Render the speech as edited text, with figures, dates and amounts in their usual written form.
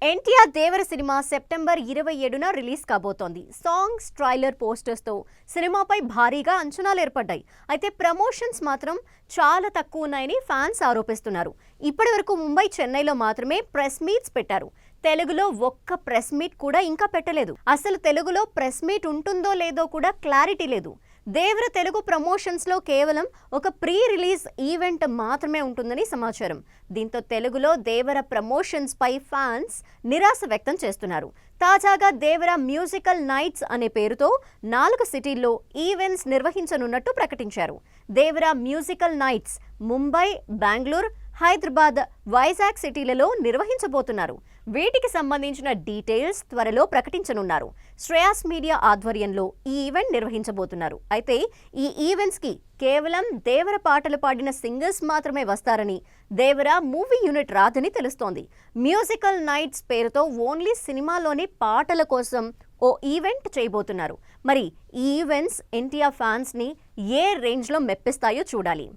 ఎన్టీఆర్ దేవర cinema September 27న release కాబోతోంది. Songs, trailer, పోస్టర్స్తో సినిమాపై భారీగా అంచనాలు ఏర్పడ్డాయి. అయితే ప్రమోషన్స్ మాత్రం చాలా తక్కువ ఉన్నాయని ఫ్యాన్స్ ఆరోపిస్తున్నారు. ఇప్పటివరకు ముంబై, చెన్నైలో మాత్రమే ప్రెస్ మీట్స్ పెట్టారు. తెలుగులో ఒక్క ప్రెస్ మీట్ కూడా ఇంకా పెట్టలేదు. అసలు తెలుగులో ప్రెస్ మీట్ ఉంటుందో లేదో కూడా క్లారిటీ లేదు. దేవర తెలుగు ప్రమోషన్స్లో కేవలం ఒక ప్రీ రిలీజ్ ఈవెంట్ మాత్రమే ఉంటుందని సమాచారం. దీంతో తెలుగులో దేవర ప్రమోషన్స్ పై ఫ్యాన్స్ నిరాశ వ్యక్తం చేస్తున్నారు. తాజాగా దేవర మ్యూజికల్ నైట్స్ అనే పేరుతో 4 సిటీల్లో ఈవెంట్స్ నిర్వహించనున్నట్టు ప్రకటించారు. దేవర మ్యూజికల్ నైట్స్ ముంబై, బెంగళూరు, హైదరాబాద్, వైజాగ్ సిటీలలో నిర్వహించబోతున్నారు. వీటికి సంబంధించిన డీటెయిల్స్ త్వరలో ప్రకటించనున్నారు. శ్రేయాస్ మీడియా ఆధ్వర్యంలో ఈ ఈవెంట్ నిర్వహించబోతున్నారు. అయితే ఈ ఈవెంట్స్కి కేవలం దేవర పాటలు పాడిన సింగర్స్ మాత్రమే వస్తారని, దేవర మూవీ యూనిట్ రాదని తెలుస్తోంది. మ్యూజికల్ నైట్స్ పేరుతో ఓన్లీ సినిమాలోని పాటల కోసం ఓ ఈవెంట్ చేయబోతున్నారు. మరి ఈ ఈవెంట్స్ ఎన్టీఆర్ ఫ్యాన్స్ని ఏ రేంజ్లో మెప్పిస్తాయో చూడాలి.